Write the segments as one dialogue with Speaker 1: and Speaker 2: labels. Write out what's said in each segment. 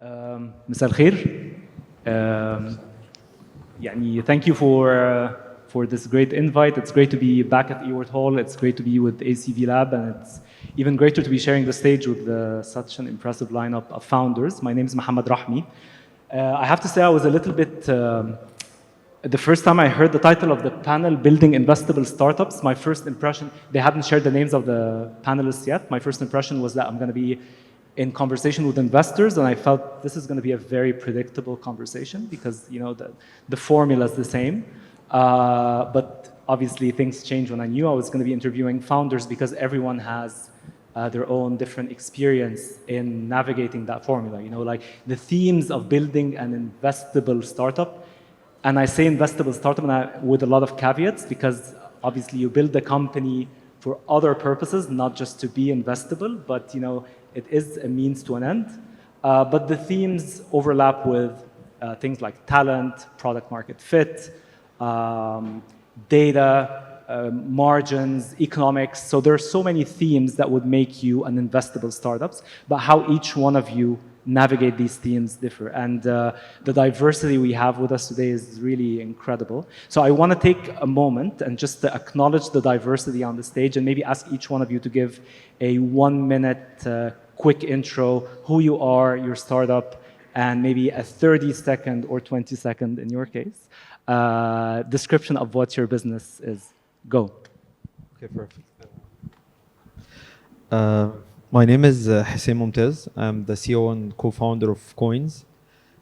Speaker 1: مساء الخير. يعني thank you for this great invite. It's great to be back at Ewart Hall. It's great to be with ACV Lab, and it's even greater to be sharing the stage with such an impressive lineup of founders. My name is Mohamed Rahmy. I have to say I was a little bit, the first time I heard the title of the panel, Building Investable Startups, my first impression, they hadn't shared the names of the panelists yet. My first impression was that I'm going to be in conversation with investors, and I felt this is going to be a very predictable conversation because the formula is the same. But obviously things change when I knew I was going to be interviewing founders because everyone has their own different experience in navigating that formula. Like the themes of building an investable startup. And I say investable startup with a lot of caveats because obviously you build a company for other purposes, not just to be investable, but it is a means to an end. But the themes overlap with things like talent, product market fit, data, margins, economics. So there are so many themes that would make you an investable startups, but how each one of you navigate these themes differ. And the diversity we have with us today is really incredible. So I want to take a moment and just to acknowledge the diversity on the stage and maybe ask each one of you to give a 1 minute quick intro, who you are, your startup, and maybe a 30-second or 20-second, in your case, description of what your business is. Go.
Speaker 2: Okay, perfect. My name is Hussein Momtaz. I'm the CEO and co-founder of Koinz.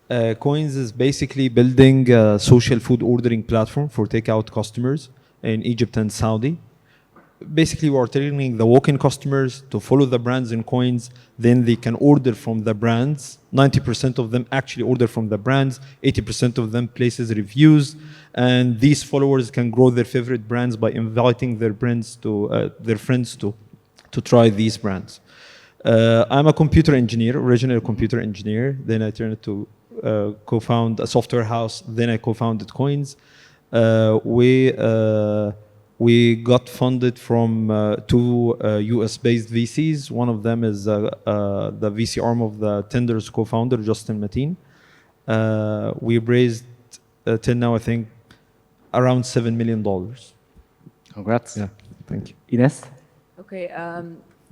Speaker 2: Koinz is basically building a social food ordering platform for takeout customers in Egypt and Saudi. Basically, we're training the walk-in customers to follow the brands in Koinz. Then they can order from the brands. 90% of them actually order from the brands. 80% of them places reviews. And these followers can grow their favorite brands by inviting their friends to try these brands. I'm a computer engineer, originally a computer engineer. Then I turned to co-found a software house. Then I co-founded Koinz. We got funded from two US-based VCs. One of them is the VC arm of the Tinder's co-founder, Justin Mateen. We raised till now, I think, around $7 million.
Speaker 1: Congrats.
Speaker 2: Yeah, thank you.
Speaker 1: Enas?
Speaker 3: Okay,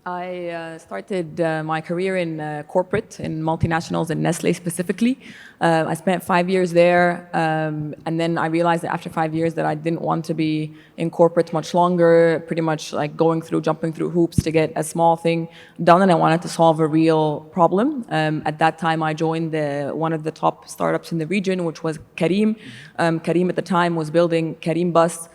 Speaker 3: I started my career in corporate, in multinationals, and Nestle specifically. I spent 5 years there, and then I realized that after 5 years that I didn't want to be in corporate much longer, pretty much like jumping through hoops to get a small thing done, and I wanted to solve a real problem. At that time, I joined one of the top startups in the region, which was Careem. Careem at the time was building Careem Bus.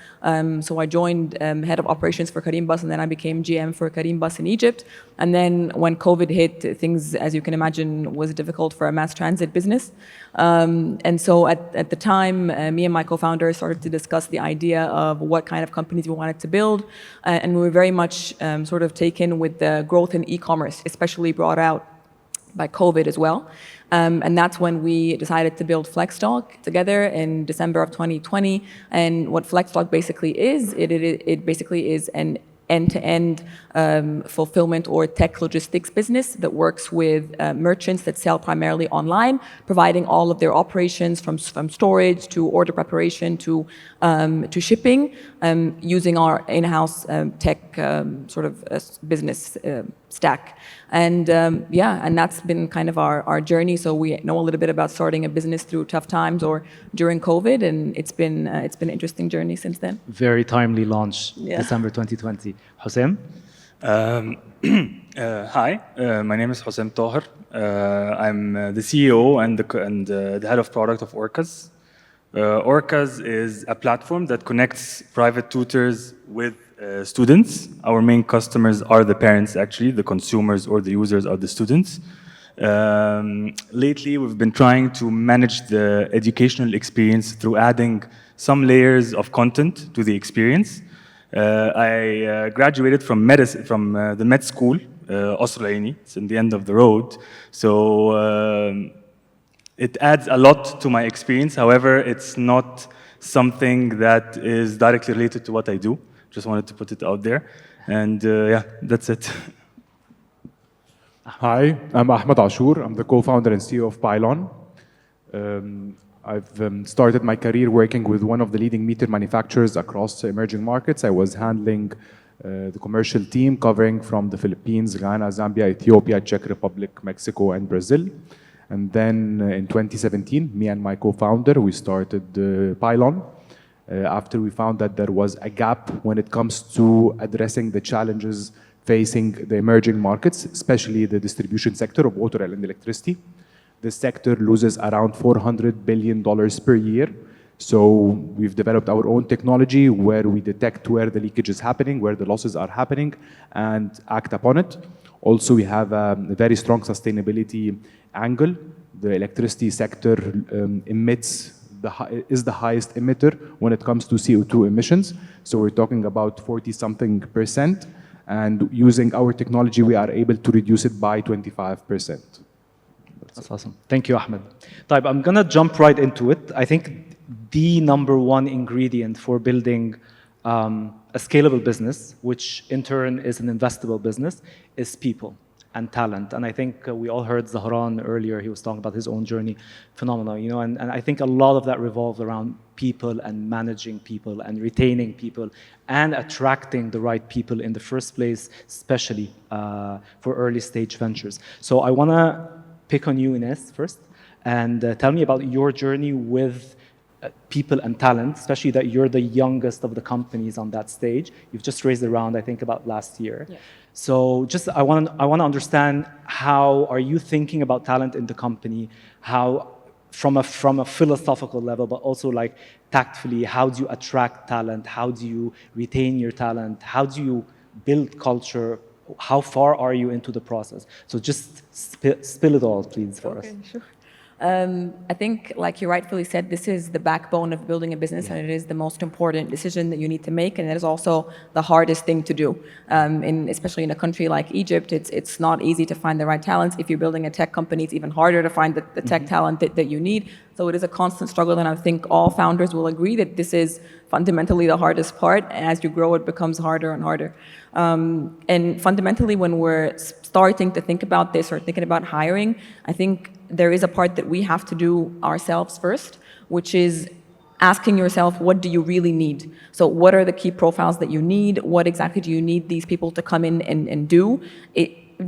Speaker 3: So I joined head of operations for Careem Bus, and then I became GM for Careem Bus in Egypt. And then when COVID hit, things, as you can imagine, was difficult for a mass transit business. And so at the time, me and my co-founder started to discuss the idea of what kind of companies we wanted to build. And we were very much sort of taken with the growth in e-commerce, especially brought out by COVID as well. And that's when we decided to build Flextock together in December of 2020. And what Flextock basically is, it basically is an end-to-end fulfillment or tech logistics business that works with merchants that sell primarily online, providing all of their operations from storage to order preparation to shipping, using our in-house tech sort of business stack. And and that's been kind of our journey. So we know a little bit about starting a business through tough times or during COVID, and it's been an interesting journey since then.
Speaker 1: Very timely launch, December 2020. Hussein?
Speaker 4: Hi, my name is Hussein Taher. I'm the CEO and the head of product of Orcas. Orcas is a platform that connects private tutors with students. Our main customers are the parents, actually. The consumers or the users are the students. Lately, we've been trying to manage the educational experience through adding some layers of content to the experience. I graduated from medicine, from the med school, Ashour. It's in the end of the road. So it adds a lot to my experience. However, it's not something that is directly related to what I do. Just wanted to put it out there. And yeah, that's it.
Speaker 5: Hi, I'm Ahmed Ashour. I'm the co-founder and CEO of Pylon. I've started my career working with one of the leading meter manufacturers across emerging markets. I was handling the commercial team covering from the Philippines, Ghana, Zambia, Ethiopia, Czech Republic, Mexico, and Brazil. And then in 2017, me and my co-founder, we started Pylon. After we found that there was a gap when it comes to addressing the challenges facing the emerging markets, especially the distribution sector of water and electricity. This sector loses around $400 billion per year. So we've developed our own technology where we detect where the leakage is happening, where the losses are happening, and act upon it. Also, we have a very strong sustainability angle. The electricity sector is the highest emitter when it comes to CO2 emissions. So we're talking about 40-something%. And using our technology, we are able to reduce it by 25%.
Speaker 1: That's awesome. Thank you, Ahmed. Taib, I'm going to jump right into it. I think the number one ingredient for building a scalable business, which in turn is an investable business, is people and talent. And I think we all heard Zahran earlier. He was talking about his own journey. Phenomenal, you know, and I think a lot of that revolves around people and managing people and retaining people and attracting the right people in the first place, especially for early stage ventures. So I want to pick on you, Enas, first, and tell me about your journey with people and talent, especially that you're the youngest of the companies on that stage. You've just raised a round, I think, about last year. Yeah. So just I want to understand, how are you thinking about talent in the company? How, from a philosophical level, but also like tactfully, how do you attract talent? How do you retain your talent? How do you build culture? How far are you into the process? So just spill it all, please, for us.
Speaker 3: Sure. I think, like you rightfully said, this is the backbone of building a business, and it is the most important decision that you need to make, and it is also the hardest thing to do. Especially in a country like Egypt, it's not easy to find the right talents. If you're building a tech company, it's even harder to find the tech talent that you need. So it is a constant struggle, and I think all founders will agree that this is fundamentally the hardest part. And as you grow, it becomes harder and harder. And fundamentally, when we're starting to think about this or thinking about hiring, I think there is a part that we have to do ourselves first, which is asking yourself, what do you really need? So what are the key profiles that you need? What exactly do you need these people to come in and do?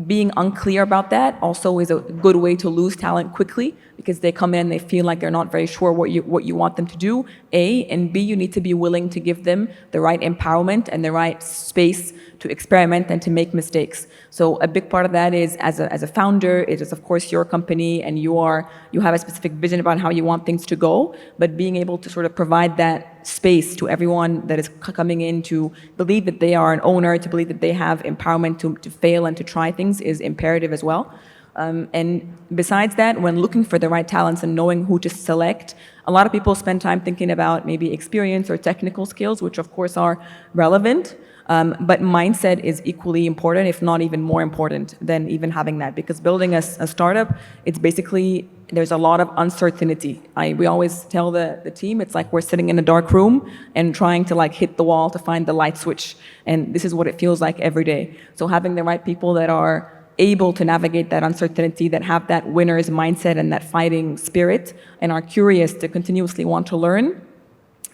Speaker 3: Being unclear about that also is a good way to lose talent quickly, because they come in, they feel like they're not very sure what you want them to do, A, and B, you need to be willing to give them the right empowerment and the right space to experiment and to make mistakes. So a big part of that is, as a founder, it is of course your company, and you have a specific vision about how you want things to go, but being able to sort of provide that space to everyone that is coming in to believe that they are an owner, to believe that they have empowerment to fail and to try things is imperative as well. And besides that, when looking for the right talents and knowing who to select, a lot of people spend time thinking about maybe experience or technical skills, which of course are relevant, but mindset is equally important, if not even more important than even having that, because building a startup, it's basically, there's a lot of uncertainty. We always tell the team, it's like we're sitting in a dark room and trying to like hit the wall to find the light switch. And this is what it feels like every day. So having the right people that are able to navigate that uncertainty, that have that winner's mindset and that fighting spirit, and are curious to continuously want to learn,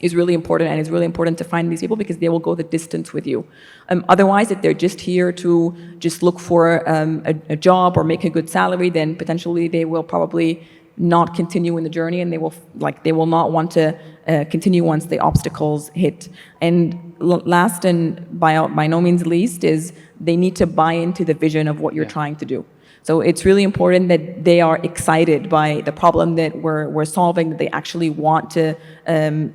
Speaker 3: is really important. And it's really important to find these people because they will go the distance with you. Otherwise, if they're just here to just look for a job or make a good salary, then potentially they will probably not continue in the journey, and they will not want to continue once the obstacles hit. And last, and by no means least, is they need to buy into the vision of what you're trying to do. So it's really important that they are excited by the problem that we're solving, that they actually want to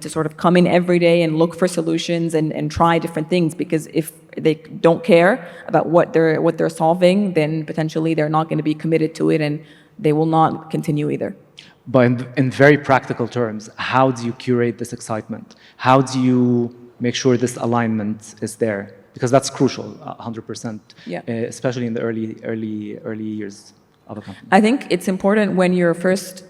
Speaker 3: sort of come in every day and look for solutions and try different things. Because if they don't care about what they're solving, then potentially they're not going to be committed to it, and they will not continue either.
Speaker 1: But in very practical terms, how do you curate this excitement? How do you make sure this alignment is there? Because that's crucial, 100%, especially in the early years. of a company?
Speaker 3: I think it's important when you're first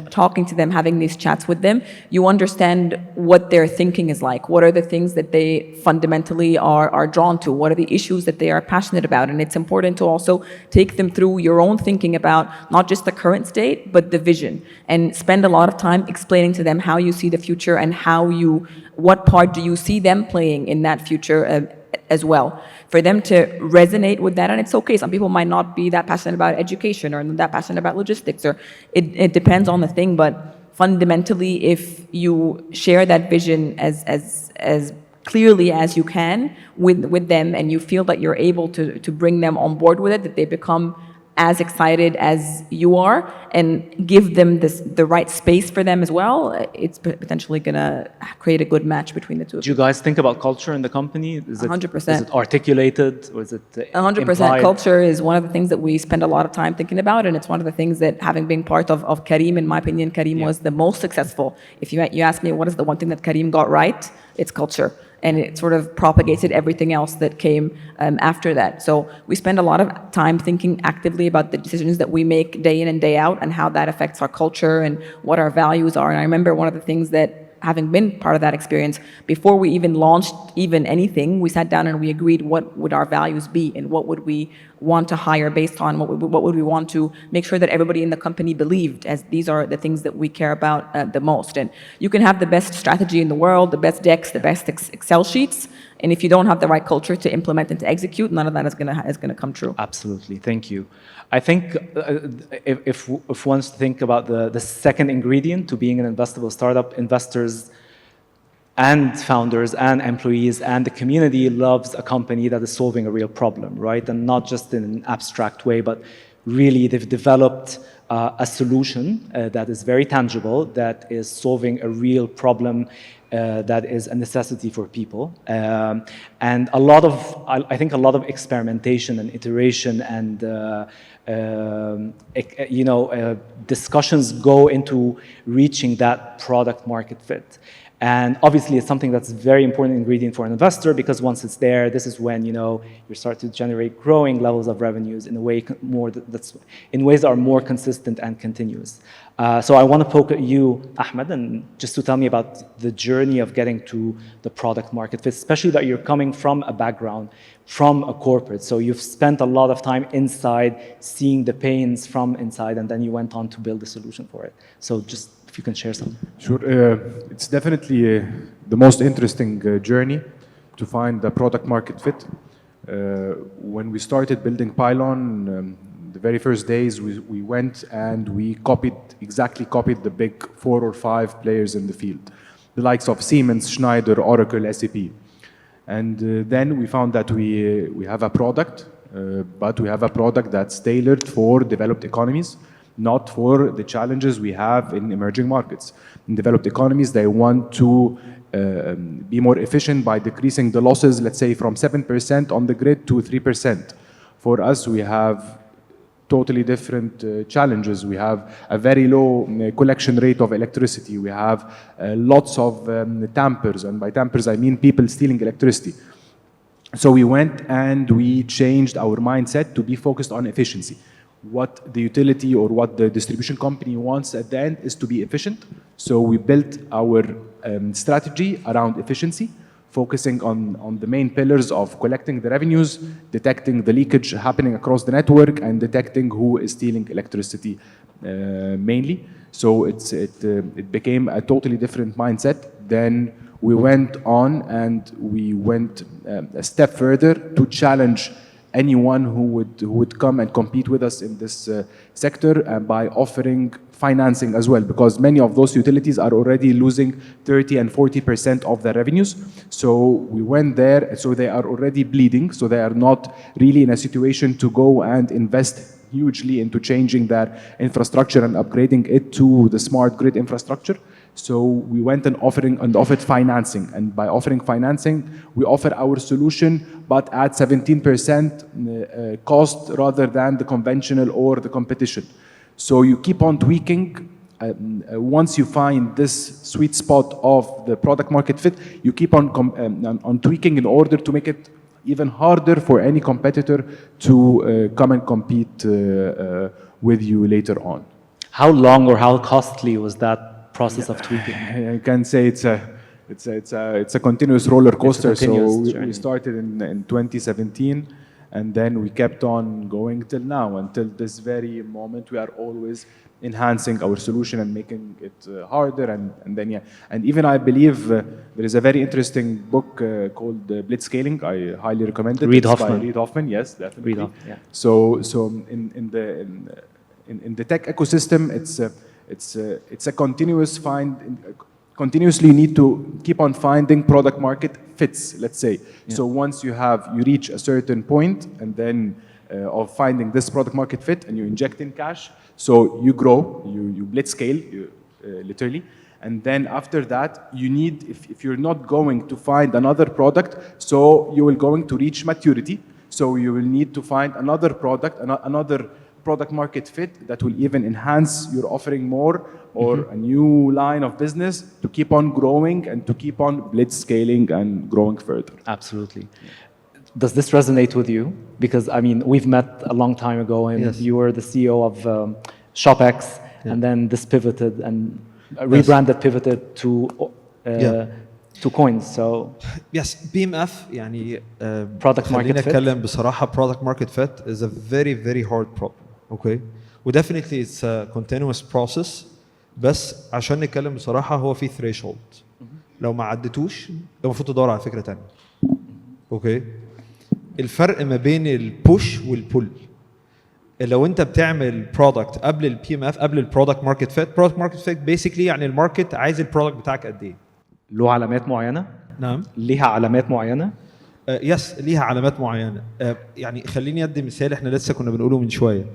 Speaker 3: talking to them, having these chats with them, you understand what their thinking is like. What are the things that they fundamentally are drawn to? What are the issues that they are passionate about? And it's important to also take them through your own thinking about not just the current state, but the vision. And spend a lot of time explaining to them how you see the future and what part do you see them playing in that future as well, for them to resonate with that. And it's okay, some people might not be that passionate about education or that passionate about logistics, or it depends on the thing, but fundamentally, if you share that vision as clearly as you can with them, and you feel that you're able to bring them on board with it, that they become as excited as you are, and give them the right space for them as well, it's potentially going to create a good match between the two of
Speaker 1: Do you guys think about culture in the company? Is it
Speaker 3: 100%.
Speaker 1: Is it articulated, or is it
Speaker 3: 100%.
Speaker 1: implied?
Speaker 3: Culture is one of the things that we spend a lot of time thinking about, and it's one of the things that, having been part of Kareem, in my opinion, Kareem was the most successful. If you ask me what is the one thing that Kareem got right, it's culture. And it sort of propagated everything else that came after that. So we spend a lot of time thinking actively about the decisions that we make day in and day out, and how that affects our culture and what our values are. And I remember one of the things that, having been part of that experience, before we even launched anything, we sat down and we agreed what would our values be, and what would we want to hire based on, what would we want to make sure that everybody in the company believed, as these are the things that we care about the most. And you can have the best strategy in the world, the best decks, the best Excel sheets, and if you don't have the right culture to implement and to execute, none of that is gonna come true.
Speaker 1: Absolutely, thank you. I think if one wants to think about the second ingredient to being an investable startup, investors and founders and employees and the community loves a company that is solving a real problem, right? And not just in an abstract way, but really they've developed a solution that is very tangible, that is solving a real problem that is a necessity for people. And I think a lot of experimentation and iteration and discussions go into reaching that product market fit. And obviously, it's something that's a very important ingredient for an investor, because once it's there, this is when you start to generate growing levels of revenues in a way in ways that are more consistent and continuous. So I want to poke at you, Ahmed, and just to tell me about the journey of getting to the product market fit, especially that you're coming from a background, from a corporate. So you've spent a lot of time inside, seeing the pains from inside, and then you went on to build a solution for it. So just if you can share some.
Speaker 5: Sure. It's definitely the most interesting journey to find the product market fit. When we started building Pylon, the very first days we went and we exactly copied the big 4 or 5 players in the field, the likes of Siemens, Schneider, Oracle, SAP. And then we found that we have a product, but we have a product that's tailored for developed economies, not for the challenges we have in emerging markets. In developed economies, they want to be more efficient by decreasing the losses, let's say from 7% on the grid to 3%. For us, we have totally different challenges. We have a very low collection rate of electricity. We have lots of tampers, and by tampers I mean people stealing electricity. So we went and we changed our mindset to be focused on efficiency. What the utility or what the distribution company wants at the end is to be efficient. So we built our strategy around efficiency, focusing on the main pillars of collecting the revenues, detecting the leakage happening across the network, and detecting who is stealing electricity mainly. So it became a totally different mindset. Then we went on and we went a step further to challenge anyone who would come and compete with us in this sector by offering financing as well, because many of those utilities are already losing 30 and 40% of their revenues. So we went there, so they are already bleeding, so they are not really in a situation to go and invest hugely into changing their infrastructure and upgrading it to the smart grid infrastructure. So we went and offered financing, and by offering financing, we offer our solution, but at 17% cost rather than the conventional or the competition. So you keep on tweaking. Once you find this sweet spot of the product market fit, you keep on tweaking in order to make it even harder for any competitor to come and compete with you later on.
Speaker 1: How long or how costly was that process of tweaking?
Speaker 5: I can say it's a continuous roller coaster.
Speaker 1: continuous
Speaker 5: So
Speaker 1: journey.
Speaker 5: we started in 2017, and then we kept on going till now, until this very moment. We are always enhancing our solution and making it harder, and then and even I believe there is a very interesting book called Blitzscaling. I highly recommend it.
Speaker 1: Reid
Speaker 5: It's by
Speaker 1: Hoffman.
Speaker 5: Reid Hoffman, yes, definitely.
Speaker 1: Reid Hoffman, yeah.
Speaker 5: So in the tech ecosystem, it's a continuous continuously need to keep on finding product market fits, let's say.
Speaker 1: Yeah.
Speaker 5: So once you reach a certain point, and then of finding this product market fit, and you inject in cash, so you grow, you blitz scale, literally. And then after that, you need, if you're not going to find another product, so you will going to reach maturity. So you will need to find another product, another product market fit that will even enhance your offering more, or a new line of business to keep on growing and to keep on blitz scaling and growing further.
Speaker 1: Absolutely. Does this resonate with you? Because I mean, we've met a long time ago, and
Speaker 2: Yes.
Speaker 1: you were the CEO of ShopX, and then this pivoted and rebranded, pivoted to to Koinz. So
Speaker 2: Yes, BMF يعني
Speaker 1: Product market
Speaker 2: خليني
Speaker 1: fit.
Speaker 2: اتكلم بصراحة product market fit is a very very hard problem. Okay, و definitely it's a continuous process. بس عشان نتكلم بصراحة هو في threshold. لو ما عدتوش المفروض تدور على فكرة تانية. اوكي، الفرق ما بين البوش والبول، لو انت بتعمل برودكت قبل البي ام اف، قبل البرودكت ماركت فيت، برودكت ماركت فيت بيسكلي يعني الماركت عايز البرودكت بتاعك قد ايه.
Speaker 1: له علامات معينة؟
Speaker 2: نعم،
Speaker 1: ليها علامات معينة؟
Speaker 2: يس ليها علامات معينه. يعني خليني ادي مثال احنا لسه كنا بنقوله من شويه.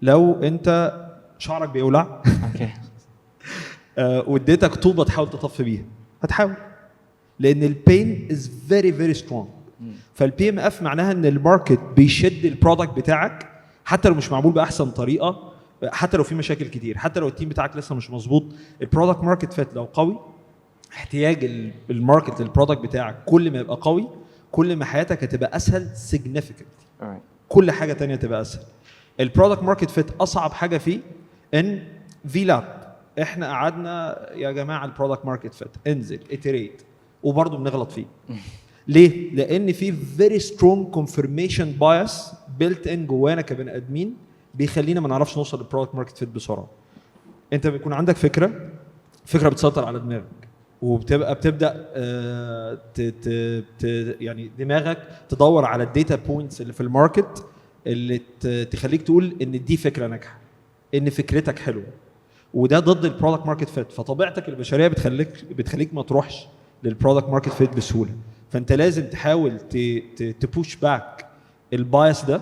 Speaker 2: لو انت شعرك بيولع
Speaker 1: اوكي.
Speaker 2: واديتك طوبه تحاول تطفي بيها، هتحاول، لان البين از فيري فيري سترونج. فالبي ام اف معناها ان الماركت بيشد البرودكت بتاعك حتى لو مش معمول باحسن طريقه، حتى لو في مشاكل كتير، حتى لو التيم بتاعك لسه مش مظبوط. البرودكت ماركت فيت لو قوي، احتياج الماركت للبرودكت بتاعك كل ما يبقى قوي، كل ما حياتك هتبقى اسهل significantly. كل حاجه تانية تبقى اسهل. البرودكت ماركت فيت اصعب حاجه فيه ان في لاب احنا قعدنا يا جماعه البرودكت ماركت فيت انزل اتريت وبرضه بنغلط فيه. ليه؟ لان في very strong confirmation bias built in جوانا كبني ادمين بيخلينا ما نعرفش نوصل للبرودكت ماركت فيت بسرعه. انت بيكون عندك فكره بتسيطر على دماغك، بتبدا يعني دماغك تدور على الداتا بوينتس اللي في الماركت اللي تخليك تقول ان دي فكره ناجحه، ان فكرتك حلوه، وده ضد البرودكت ماركت فيت. فطبيعتك البشريه بتخليك ما تروحش للبرودكت ماركت فيت بسهوله. فانت لازم تحاول تبوش باك البايس ده،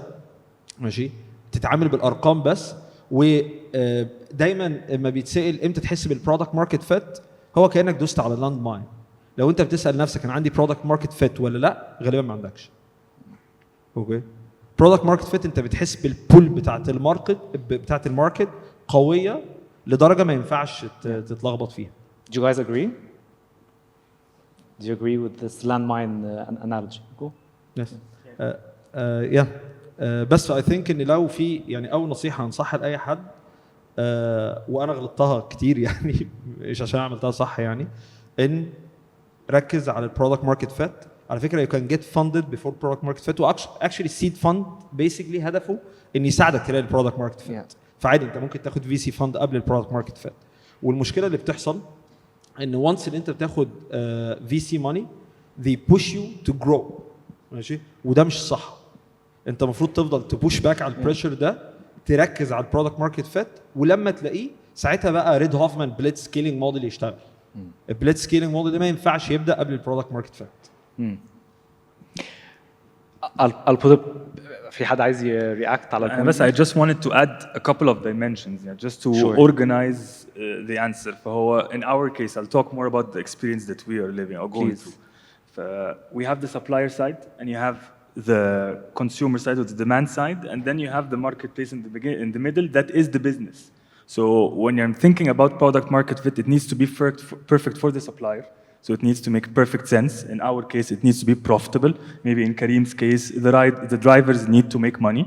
Speaker 2: ماشي، تتعامل بالارقام بس. ودايما لما بيتسال امتى تحس بالبرودكت ماركت فيت، هو كانك دوست على لاند ماين. لو انت بتسال نفسك انا عندي برودكت ماركت فيت ولا لا، غالبا ما عندكش. اوكي، برودكت ماركت فيت انت بتحس بالبول بتاعت الماركت قويه لدرجه ما ينفعش تتلخبط فيها.
Speaker 1: Do you guys agree? Do you agree with this landmine analogy? Cool.
Speaker 2: Yes. بس I think ان لو في يعني اول نصيحه انصحها لاي حد، وانا غلطتها كتير يعني مش عشان عملتها صح، يعني ان ركز على البرودكت ماركت فيت. على فكره you can get funded before product market fit، و actually seed fund basically هدفه ان يساعدك تلاقي البرودكت ماركت فيت. فعادي انت ممكن تاخد VC fund قبل البرودكت ماركت فيت. والمشكله اللي بتحصل ان وانس اللي انت بتاخد VC money they push you to grow، ماشي، وده مش صح. انت المفروض تفضل تبوش باك على البريشر ده، تركز على البرودكت ماركت فيت، ولما تلاقيه ساعتها بقى ريد هوفمان بليتز سكيلينج موديل يشتغل. البليتز سكيلينج موديل ده ما ينفعش يبدا قبل البرودكت ماركت فيت.
Speaker 1: I'll put up. في حد عايز react على
Speaker 4: بس I just wanted to add a couple of dimensions, just to organize the answer. فهو in our case I'll talk more about the experience that we are living or going through. We have the supplier side and you have the consumer side or the demand side, and then you have the marketplace in the middle that is the business. So when you're thinking about product market fit, it needs to be perfect for the supplier. So it needs to make perfect sense. In our case, it needs to be profitable. Maybe in Karim's case, the drivers need to make money.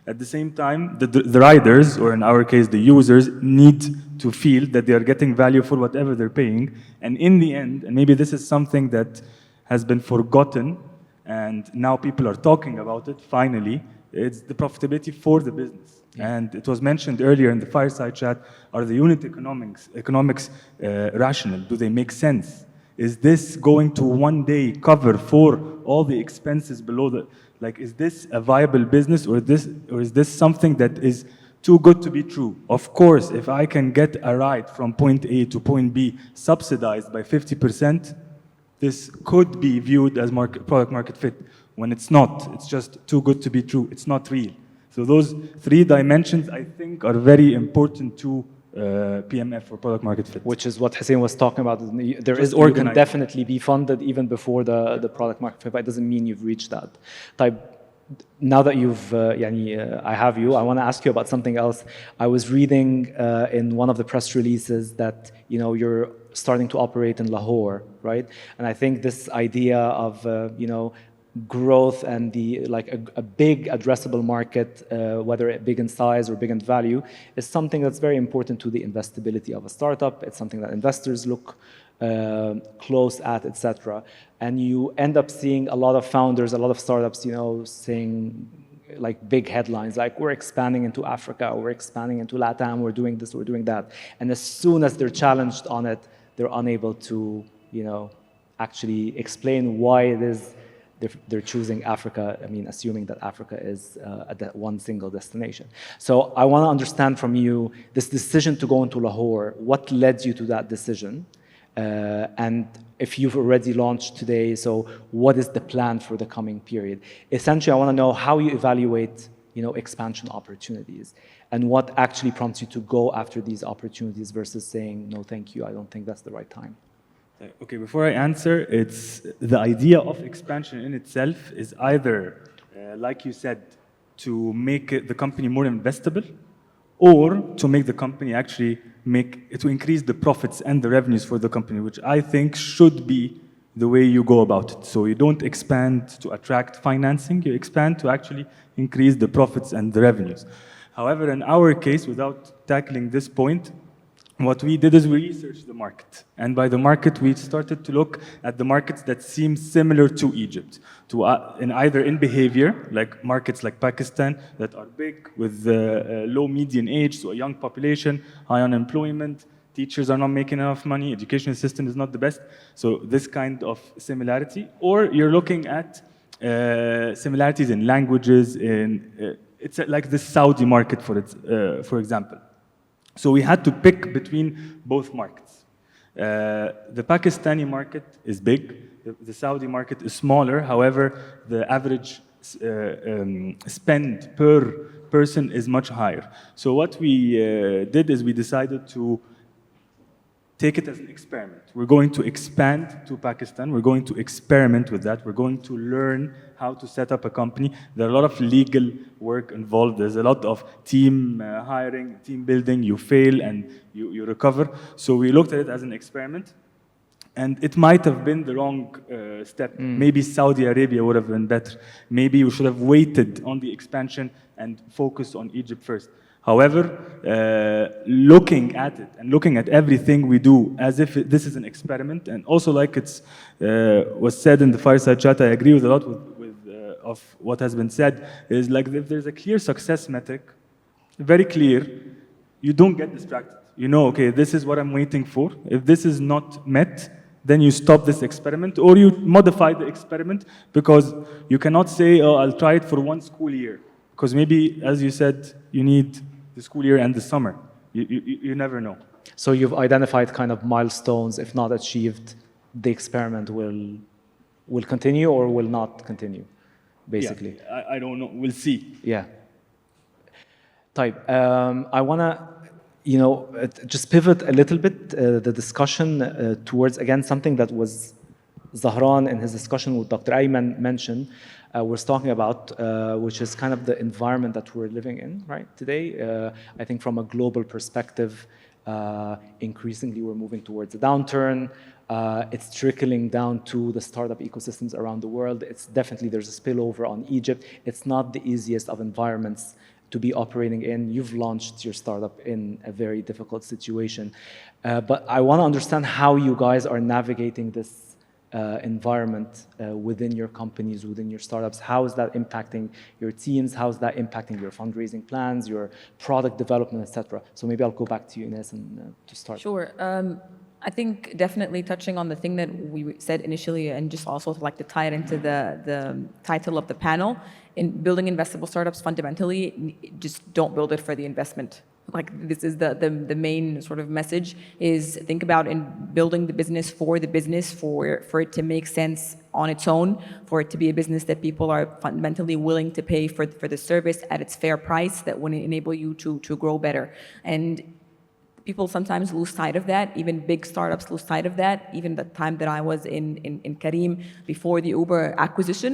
Speaker 4: At the same time, the riders, or in our case, the users, need to feel that they are getting value for whatever they're paying. And in the end, and maybe this is something that has been forgotten, and now people are talking about it, finally, it's the profitability for the business. And it was mentioned earlier in the fireside chat, are the unit economics rational? Do they make sense? Is this going to one day cover for all the expenses below the, like, is this a viable business, or is this something that is too good to be true? Of course, if I can get a ride from point A to point B subsidized by 50%, this could be viewed as product market fit. When it's not, it's just too good to be true. It's not real. So those 3 dimensions, I think, are very important to PMF, or product market fit.
Speaker 1: Which is what Hussein was talking about. There is,
Speaker 4: Just
Speaker 1: you can
Speaker 4: organized.
Speaker 1: definitely be funded even before the product market fit, but it doesn't mean you've reached that. Now that you've, I have you, I want to ask you about something else. I was reading in one of the press releases that, you're starting to operate in Lahore, right? And I think this idea of, growth and a big addressable market, whether it big in size or big in value, is something that's very important to the investability of a startup. It's something that investors look close at, etc. And you end up seeing a lot of founders, a lot of startups, saying like big headlines, like we're expanding into Africa, or we're expanding into LATAM, we're doing this, we're doing that. And as soon as they're challenged on it, they're unable to, actually explain why it is they're choosing Africa, assuming that Africa is one single destination. So I want to understand from you, this decision to go into Lahore, what led you to that decision? And if you've already launched today, so what is the plan for the coming period? Essentially, I want to know how you evaluate, expansion opportunities, and what actually prompts you to go after these opportunities versus saying, no, thank you, I don't think that's the right time.
Speaker 4: Okay, before I answer, it's the idea of expansion in itself is either, like you said, to make the company more investable, or to make the company actually to increase the profits and the revenues for the company, which I think should be the way you go about it. So you don't expand to attract financing, you expand to actually increase the profits and the revenues. However, in our case, without tackling this point, what we did is we researched the market. And by the market, we started to look at the markets that seem similar to Egypt, either in behavior, like markets like Pakistan that are big with low median age, so a young population, high unemployment, teachers are not making enough money, education system is not the best. So this kind of similarity. Or you're looking at similarities in languages, it's like the Saudi market, for example. So we had to pick between both markets. The Pakistani market is big, the Saudi market is smaller, however, the average spend per person is much higher. So what we did is we decided to take it as an experiment. We're going to expand to Pakistan, we're going to experiment with that, we're going to learn how to set up a company. There are a lot of legal work involved, there's a lot of team hiring, team building, you fail and you recover. So we looked at it as an experiment, and it might have been the wrong step. Maybe Saudi Arabia would have been better. Maybe we should have waited on the expansion and focused on Egypt first. However, looking at it and looking at everything we do as if this is an experiment, and also like it's was said in the fireside chat, I agree with a lot of what has been said, is like if there's a clear success metric, very clear, you don't get distracted. You know, okay, this is what I'm waiting for. If this is not met, then you stop this experiment, or you modify the experiment, because you cannot say, oh, I'll try it for one school year. Because maybe, as you said, you need the school year and the summer. You never know.
Speaker 1: So you've identified kind of milestones. If not achieved, the experiment will continue or will not continue, basically.
Speaker 4: Yeah, I don't know. We'll see.
Speaker 1: Yeah. I want to, just pivot a little bit the discussion towards, again, something that was Zahran in his discussion with Dr. Ayman mentioned, was talking about, which is kind of the environment that we're living in right today. I think from a global perspective, increasingly we're moving towards a downturn. It's trickling down to the startup ecosystems around the world. It's definitely, there's a spillover on Egypt. It's not the easiest of environments to be operating in. You've launched your startup in a very difficult situation. But I want to understand how you guys are navigating this environment within your companies, within your startups. How is that impacting your teams? How is that impacting your fundraising plans, your product development, etc.? So maybe I'll go back to you, Enas, and to start.
Speaker 3: Sure. I think definitely touching on the thing that we said initially, and just also like to tie it into the title of the panel, in building investable startups, fundamentally, just don't build it for the investment. Like this is the main sort of message, is think about in building the business, for it to make sense on its own, for it to be a business that people are fundamentally willing to pay for the service at its fair price that would enable you to grow better. And people sometimes lose sight of that. Even big startups lose sight of that. Even the time that I was in Karim before the Uber acquisition,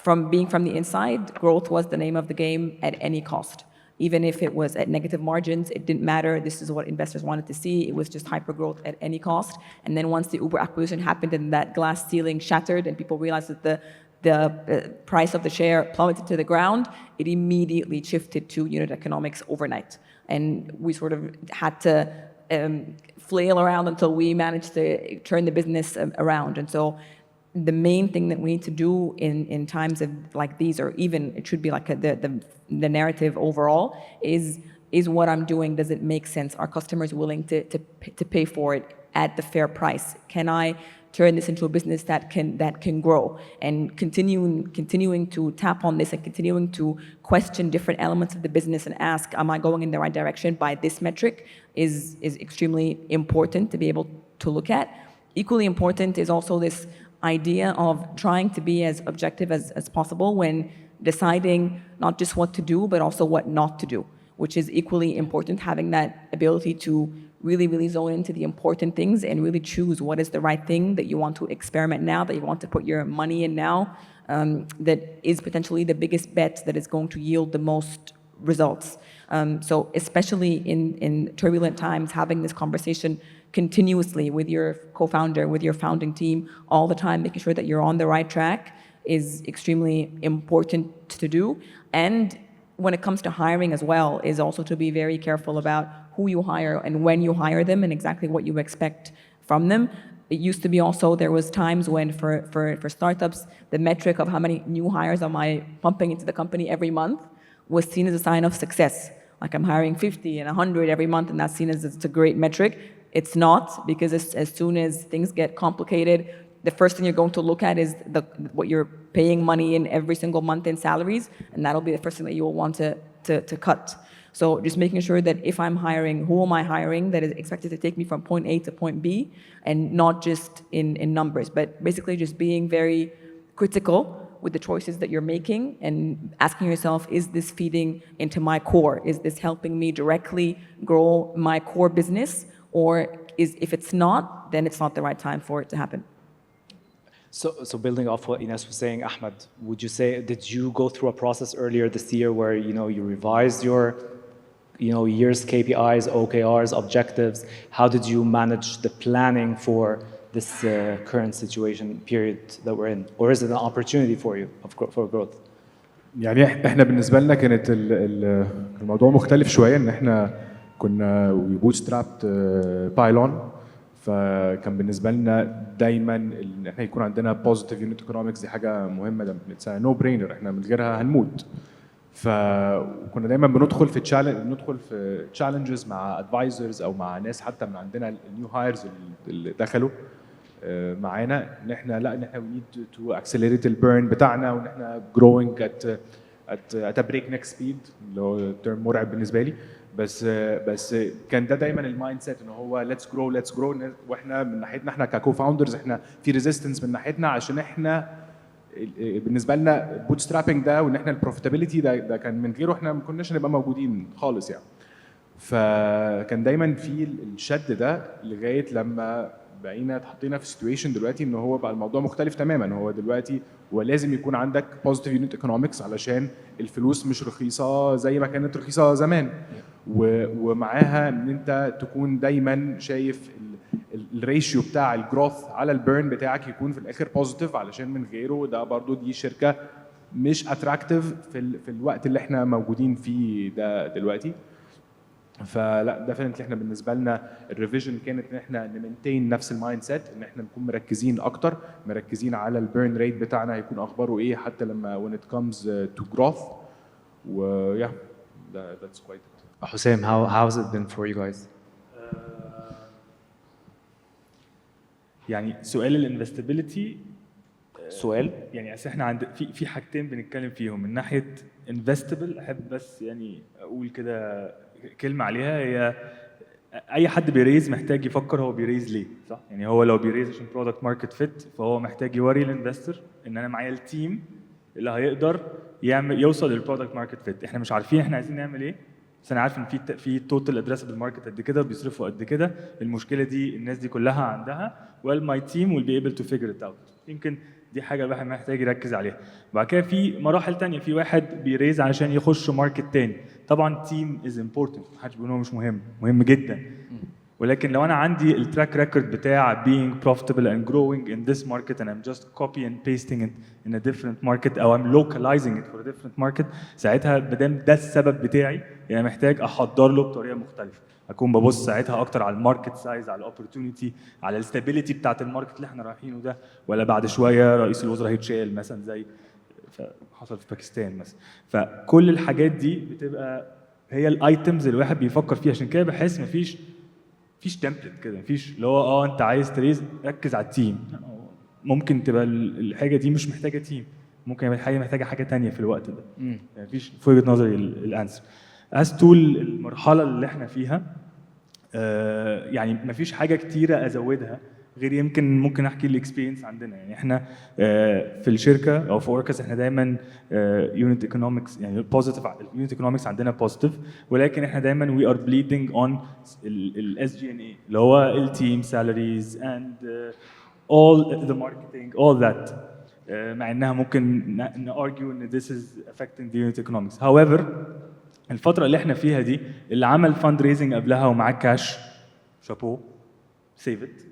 Speaker 3: from being from the inside, growth was the name of the game at any cost. Even if it was at negative margins, it didn't matter. This is what investors wanted to see. It was just hyper growth at any cost. And then once the Uber acquisition happened and that glass ceiling shattered and people realized that the price of the share plummeted to the ground, it immediately shifted to unit economics overnight. And we sort of had to flail around until we managed to turn the business around. And so the main thing that we need to do in times of like these, or even it should be like the narrative overall, is what I'm doing, does it make sense? Are customers willing to pay for it at the fair price? Can I turn this into a business that can grow? And continuing to tap on this and continuing to question different elements of the business and ask, am I going in the right direction by this metric, is extremely important to be able to look at. Equally important is also this idea of trying to be as objective as possible when deciding not just what to do, but also what not to do, which is equally important, having that ability to really zone into the important things and really choose what is the right thing that you want to experiment now, that you want to put your money in now, that is potentially the biggest bet that is going to yield the most results. So especially in turbulent times, having this conversation continuously with your co-founder, with your founding team, all the time, making sure that you're on the right track is extremely important to do. And when it comes to hiring as well, is also to be very careful about who you hire and when you hire them and exactly what you expect from them. It used to be also, there was times when for startups, the metric of how many new hires am I pumping into the company every month was seen as a sign of success. Like I'm hiring 50 and 100 every month, and that's seen as it's a great metric. It's not, because as soon as things get complicated, the first thing you're going to look at is what you're paying money in every single month in salaries, and that'll be the first thing that you will want to cut. So just making sure that if I'm hiring, who am I hiring that is expected to take me from point A to point B, and not just in numbers, but basically just being very critical with the choices that you're making and asking yourself, is this feeding into my core? Is this helping me directly grow my core business? Or if it's not, then it's not the right time for it to happen.
Speaker 1: So building off what Enas was saying, Ahmed, would you say, did you go through a process earlier this year where you revised your year's KPIs, OKRs, objectives? How did you manage the planning for this current situation period that we're in? Or is it an opportunity for you for growth?
Speaker 5: يعني احنا بالنسبه لنا كانت الموضوع مختلف شويه، ان احنا كنا we bootstrapped Pylon، فكان بالنسبه لنا دايما ان احنا يكون عندنا positive unit economics، دي حاجه مهمه، ده no brainer، احنا من غيرها هنموت. فكنا دايما بندخل في challenges مع advisors او مع ناس حتى من عندنا النيو هايرز اللي دخلوا معانا، ان احنا لا، ان احنا we need to accelerate البيرن بتاعنا، وان احنا growing at a breakneck speed، اللي هو term مرعب بالنسبه لي، بس كان ده دايما المايند سيت، ان هو let's grow، واحنا من ناحيتنا احنا ككو فاوندرز احنا في ريزيستنس من ناحيتنا، عشان احنا بالنسبه لنا البوت سترابنج ده، وان احنا البروفيتابيلتي ده كان من غيره احنا ما كناش هنبقى موجودين خالص يعني. فكان دايما في الشد ده لغايه لما بقينا اتحطينا في سيتويشن دلوقتي ان هو بقى الموضوع مختلف تماما. هو دلوقتي هو لازم يكون عندك بوزيتيف يونت ايكونومكس، علشان الفلوس مش رخيصه زي ما كانت رخيصه زمان، ومعاها ان انت تكون دايما شايف الريشيو بتاع الجروث على البيرن بتاعك يكون في الاخر بوزيتيف، علشان من غيره ده برضو دي شركه مش اتراكتيف في الوقت اللي احنا موجودين فيه ده دلوقتي. فلا ديفينتلي احنا بالنسبه لنا الريفيجن كانت ان احنا نمنتين نفس المايند سيت، ان احنا نكون مركزين اكتر، مركزين على البيرن ريت بتاعنا هيكون اخباره ايه حتى لما when it comes to growth. و yeah that's quite it.
Speaker 1: Hussein, how has it been for you guys?
Speaker 4: يعني سؤال الانفستابيلتي
Speaker 1: سؤال
Speaker 4: يعني اصل احنا عند في حاجتين بنتكلم فيهم. من ناحيه انفستبل احب بس يعني اقول كده كلمه عليها، هي اي حد بيريز محتاج يفكر هو بيريز ليه، صح؟ يعني هو لو بيريز عشان برودكت ماركت فيت فهو محتاج يوري الانفستور ان انا معايا التيم اللي هيقدر يوصل للبرودكت ماركت فيت. احنا مش عارفين احنا عايزين نعمل ايه، بس انا عارف ان في توتال ادريسبل ماركت قد كده بيصرفوا قد كده، المشكله دي الناس دي كلها عندها well my team will be able to figure it out. يمكن دي حاجه الواحد محتاج يركز عليها. وبعد كده في مراحل تانية، في واحد بيريز علشان يخش ماركت تاني، طبعا team is important، محدش بيقول هو مش مهم، مهم جدا، ولكن لو انا عندي التراك ريكورد بتاع being profitable and growing in this market and I'm just copy and pasting it in a different market او I'm localizing it for a different market، ساعتها بدام ده السبب بتاعي يعني محتاج احضر له بطريقه مختلفه، اكون ببص ساعتها اكتر على الماركت سايز، على الاوبورتونيتي، على الستابيليتي بتاعت الماركت اللي احنا رايحينه ده، ولا بعد شويه رئيس الوزراء هيتشال مثلا زي حصل في باكستان مثلا. فكل الحاجات دي بتبقى هي الايتمز اللي الواحد بيفكر فيها. عشان كده بحس مفيش تمبلت كده، مفيش اللي هو انت عايز تريز ركز على التيم. ممكن تبقى الحاجه دي مش محتاجه تيم، ممكن يبقى الحاجه محتاجه حاجه ثانيه في الوقت ده. يعني مفيش في وجهه نظري الانسر. از طول المرحله اللي احنا فيها يعني مفيش حاجه كتيره ازودها غير يمكن ممكن احكي الاكسبيرينس عندنا. يعني احنا في الشركه او في اوركاس احنا دايما يونت ايكونومكس، يعني بوزيتيف، اليونت ايكونومكس عندنا بوزيتيف، ولكن احنا دايما وي ار بليدنج اون الاس جي ان اي اللي هو التيم سالاريز اند all the marketing all that. مع انها ممكن نارجيو ان this is affecting the unit economics. however الفتره اللي احنا فيها دي اللي عمل فاند ريزنج قبلها ومعاه كاش شابو سيف ات،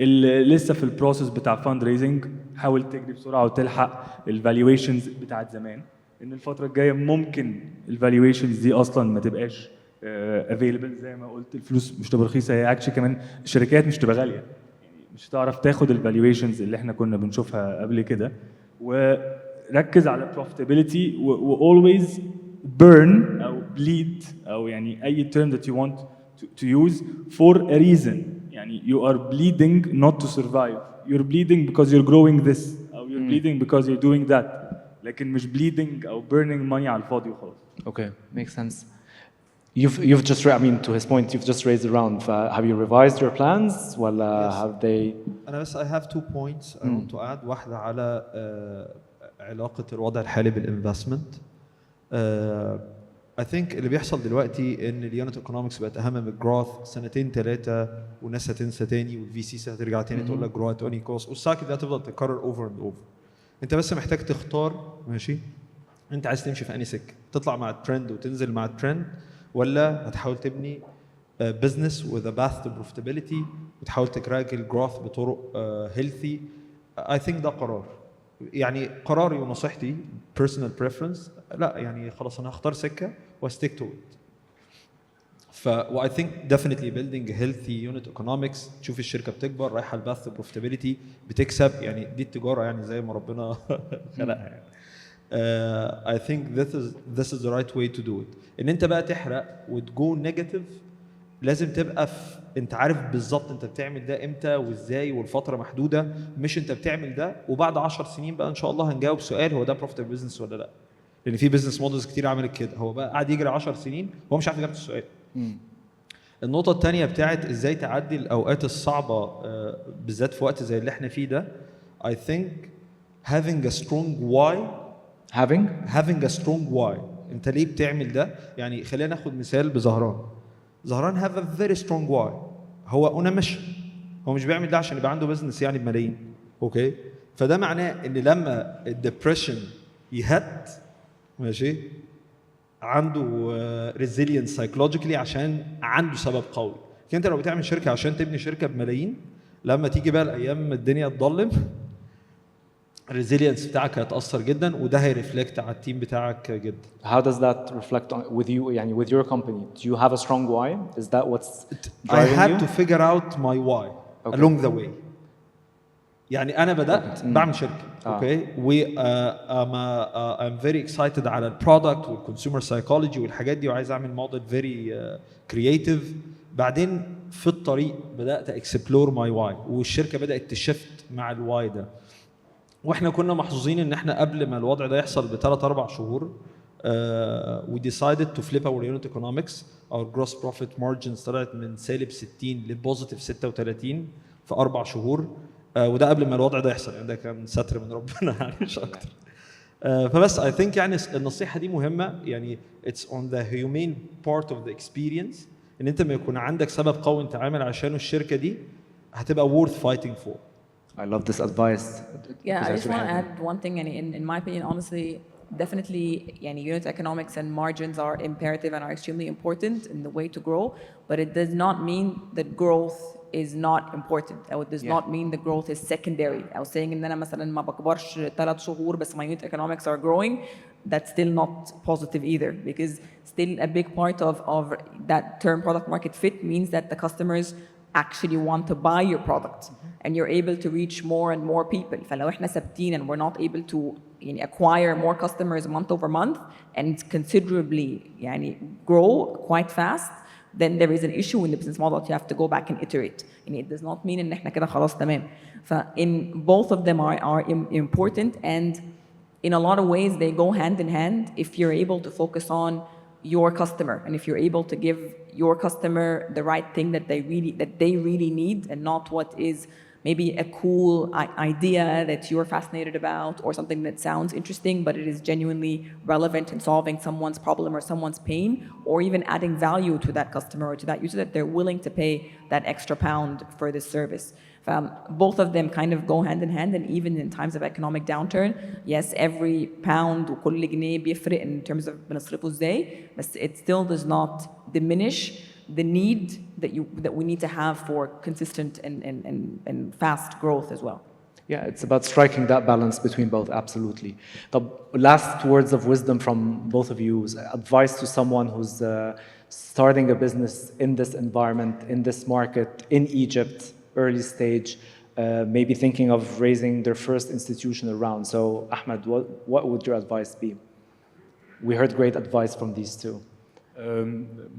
Speaker 4: اللي لسه في البروسيس بتاع فاند ريزنج حاول تجري بسرعه وتلحق الفالويشنز بتاعت زمان، ان الفتره الجايه ممكن الفالويشنز دي اصلا ما تبقاش افيلبل. زي ما قلت الفلوس مش تبقى رخيصه، هي اكشلي كمان الشركات مش تبقى غاليه، يعني مش هتعرف تاخد الفالويشنز اللي احنا كنا بنشوفها قبل كده. وركز على profitability و always burn او bleed او يعني اي term that you want to use for a reason. يعني you are bleeding not to survive, you're bleeding because you're growing this or you're bleeding because you're doing that, لكن مش bleeding او burning money على الفاضي وخلاص.
Speaker 1: Okay, makes sense. You've just I mean to his point you've just raised the round. Have you revised your plans? ولا have they?
Speaker 2: أنا بس I have 2 points I want to add. واحدة على علاقة الوضع الحالي بالinvestment. I think اللي بيحصل دلوقتي ان اليونت ايكونومكس بقت اهم من الجروث. 2-3 والناس هتنسى تاني والفي سي هترجع تاني تقول لك جروث اوني كوست، والسايكل دي هتفضل تتكرر اوفر اند اوفر. انت بس محتاج تختار ماشي انت عايز تمشي في انهي سكه، تطلع مع الترند وتنزل مع الترند، ولا هتحاول تبني بزنس with a path to profitability وتحاول تكراك الجروث بطرق هيلثي. I think ده قرار، يعني قراري ونصيحتي personal preference لا يعني خلاص انا هختار سكه وستيك تو ات. و I think definitely building healthy unit economics، تشوف الشركه بتكبر رايحه الباث بروفيتابيلتي بتكسب، يعني دي التجاره يعني زي ما ربنا خلقها يعني. I think this is the right way to do it. ان انت بقى تحرق وتجو نيجاتيف لازم تبقى انت عارف بالظبط انت بتعمل ده امتى وازاي والفتره محدوده، مش انت بتعمل ده وبعد 10 سنين بقى ان شاء الله هنجاوب سؤال هو ده بروفيتابل بزنس ولا لا. لان في بزنس مودلز كتير عملت كده، هو بقى قاعد يجري 10 سنين هو مش عارف يجاوب السؤال. النقطه الثانيه بتاعت ازاي تعدي الاوقات الصعبه بالذات في وقت زي اللي احنا فيه ده. I think having a strong why having a strong why انت ليه بتعمل ده. يعني خلينا ناخد مثال بزهران have a very strong why. هو اون ميشن، هو مش بيعمل ده عشان يبقى عنده بزنس يعني بملايين، اوكي؟ فده معناه ان لما الديبريشن يهت ماشي عنده ريزيلينس سايكولوجيكلي عشان عنده سبب قوي. انت لو بتعمل شركه عشان تبني شركه بملايين، لما تيجي بقى الايام الدنيا تضلم الريزيلينس بتاعك هيتاثر جدا وده هيرفلكت على التيم بتاعك جدا.
Speaker 1: How does that reflect on with you يعني with your company? Do you have a strong why? Is that what's
Speaker 2: I
Speaker 1: driving
Speaker 2: had
Speaker 1: you?
Speaker 2: to figure out my why along the way. يعني انا بدات بعمل شركه اوكي و I'm very excited على البرودكت والكونسيومر سايكولوجي والحاجات دي وعايز اعمل موديل فيري كرييتيف. بعدين في الطريق بدات اكسبلور ماي واي والشركه بدات تشفت مع الواي ده. واحنا كنا محظوظين ان احنا قبل ما الوضع ده يحصل بثلاث اربع شهور we decided to flip our unit economics. Our gross profit margins طلعت من سالب 60 لبوزيتيف 36 في اربع شهور. وده قبل ما الوضع ده يحصل يعني ده كان ستر من ربنا يعني مش اكتر. فبس I think يعني النصيحه دي مهمه يعني it's on the humane part of the experience ان انت ما يكون عندك سبب قوي انت عامل عشانه الشركه دي هتبقى worth fighting for.
Speaker 1: I love this advice.
Speaker 3: Yeah, I just want to add one thing. And in my opinion, honestly, definitely, unit economics and margins are imperative and are extremely important in the way to grow. But it does not mean that growth is not important. Or it does not mean the growth is secondary. I was saying إن أنا مثلاً ما بكبرش 3 شهور بس my unit economics are growing. That's still not positive either because still a big part of that term product market fit means that the customers actually want to buy your product and you're able to reach more and more people. فلو احنا ثابتين and we're not able to acquire more customers month over month and considerably grow quite fast, then there is an issue in the business model that you have to go back and iterate. It does not mean ان احنا كده خلاص تمام. In both of them are important and in a lot of ways they go hand in hand if you're able to focus on your customer and if you're able to give your customer the right thing that they really need and not what is maybe a cool idea that you're fascinated about or something that sounds interesting but it is genuinely relevant in solving someone's problem or someone's pain or even adding value to that customer or to that user that they're willing to pay that extra pound for this service. Both of them kind of go hand in hand and even in times of economic downturn, yes, every pound وكل جنيه بيفرق in terms of بنصرفه ازاي, but it still does not diminish the need that we need to have for consistent and fast growth as well.
Speaker 1: Yeah, it's about striking that balance between both, absolutely. The last words of wisdom from both of you, advice to someone who's starting a business in this environment, in this market, in Egypt, early stage, maybe thinking of raising their first institutional round. So, Ahmed, what would your advice be? We heard great advice from these two.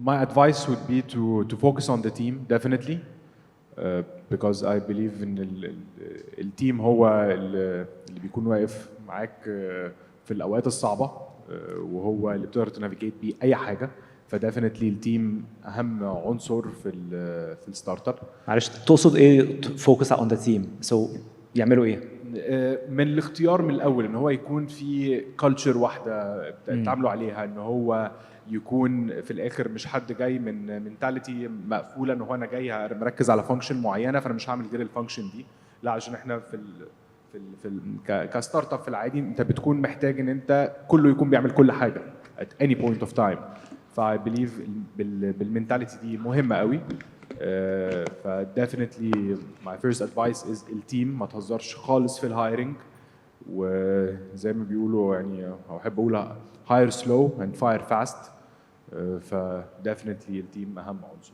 Speaker 5: My advice would be to focus on the team, definitely, because I believe in التيم هو اللي بيكون واقف معاك في الأوقات الصعبة وهو اللي بتقدر تنافيجيت بيه أي حاجة. فديفينتلي التيم اهم عنصر في الستارت اب.
Speaker 1: معلش تقصد ايه فوكس اون ذا تيم؟ سو يعملوا ايه؟
Speaker 5: من الاختيار من الاول ان هو يكون في كلتشر واحده تعاملوا عليها, ان هو يكون في الاخر مش حد جاي من منتاليتي مقفوله ان هو انا جاي مركز على فانكشن معينه فانا مش هعمل غير الفانكشن دي. لا, عشان احنا في كستارت اب في العادي انت بتكون محتاج ان انت كله يكون بيعمل كل حاجه at any point of time. فاي بليف بالمنتاليتي دي مهمه قوي. فديفينتلي ماي فيرست ادفايس از التيم, ما تهزرش خالص في الهايرنج, وزي ما بيقولوا او احب اقولها هاير سلو اند فاير فاست. فديفينتلي التيم اهم عنصر.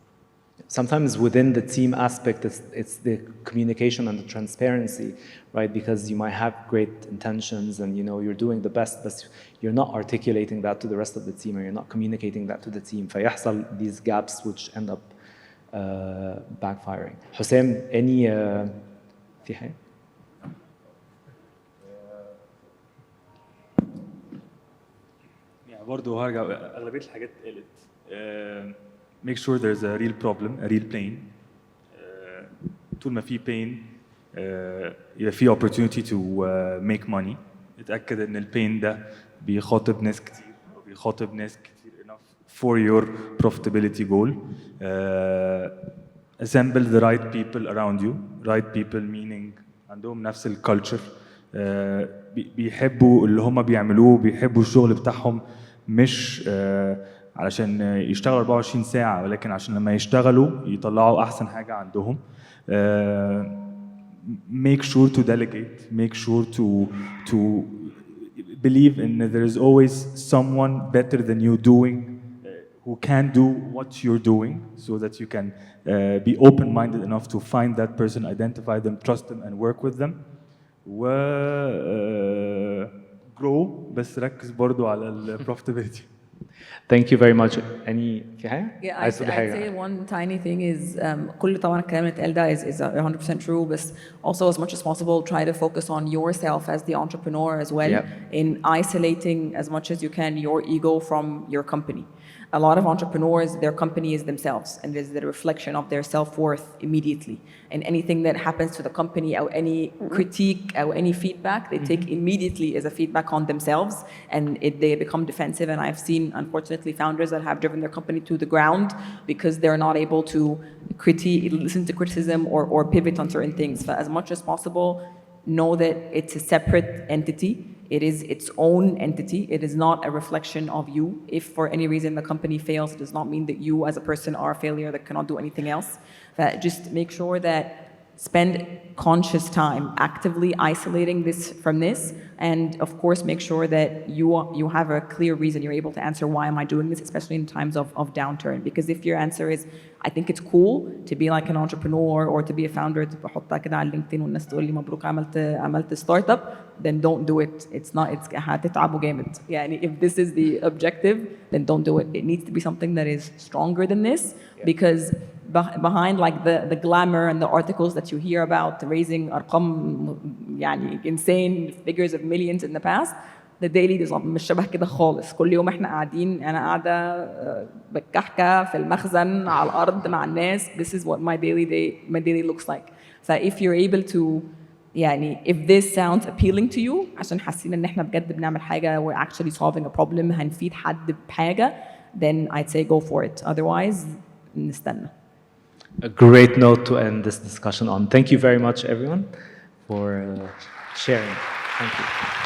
Speaker 1: Sometimes within the team aspect, it's the communication and the transparency, right? Because you might have great intentions and you're doing the best, but you're not articulating that to the rest of the team, or you're not communicating that to the team. فيحصل these gaps which end up backfiring. Hussein, any في حاجة؟
Speaker 4: برضه هرجع اغلبيه الحاجات قلت. Make sure there's a real problem, a real pain. طول ما في pain يبقى في opportunity to make money. اتأكد ان البين ده بيخاطب ناس كتير او بيخاطب ناس كتير enough for your profitability goal. Assemble the right people around you. Right people meaning عندهم نفس الكالتشر, بيحبوا اللي هم بيعملوه, بيحبوا الشغل بتاعهم, مش علشان يشتغلوا 24 ساعة ولكن عشان لما يشتغلوا يطلعوا أحسن حاجة عندهم. make sure to delegate, make sure to believe in that there is always someone better than you doing, who can do what you're doing, so that you can be open-minded enough to find that person, identify them, trust them, and work with them. Grow, بس ركز برضو على ال profitability.
Speaker 1: Thank you very much. Any في حاجة؟
Speaker 3: Yeah,
Speaker 1: عايز
Speaker 3: I'd
Speaker 1: تقولي حاجة؟
Speaker 3: say one tiny thing is كل طبعا الكلام اللي اتقال ده is 100% true, but also as much as possible try to focus on yourself as the entrepreneur as well, in isolating as much as you can your ego from your company. A lot of entrepreneurs, their company is themselves, and is the reflection of their self-worth immediately. And anything that happens to the company, or any critique, or any feedback, they take immediately as a feedback on themselves, and they become defensive. And I've seen, unfortunately, founders that have driven their company to the ground because they're not able to listen to criticism or pivot on certain things. So as much as possible, know that it's a separate entity. It is its own entity. It is not a reflection of you. If for any reason the company fails, it does not mean that you as a person are a failure that cannot do anything else. But just make sure that spend conscious time actively isolating this from this, and of course make sure that you have a clear reason, you're able to answer why am I doing this, especially in times of downturn. Because if your answer is I think it's cool to be like an entrepreneur or to be a founder, تبقى حطها كده على LinkedIn والناس تقول لي مبروك عملت ستارت اب, then don't do it. It's هتتعبوا جامد. يعني if this is the objective, then don't do it. It needs to be something that is stronger than this, because behind like the glamour and the articles that you hear about raising أرقام يعني insane figures of millions in the past, the daily مش شبه كده خالص. كل يوم احنا قاعدين, انا قاعده بالكحكه في المخزن على الارض مع الناس. This is what my daily looks like. So if you're able to يعني if this sounds appealing to you, عشان حاسين ان احنا بجد بنعمل حاجه, we're actually solving a problem, هنفيد حد بحاجه, then I'd say go for it. Otherwise نستنى.
Speaker 1: A great note to end this discussion on. Thank you very much, everyone, for sharing. Thank you.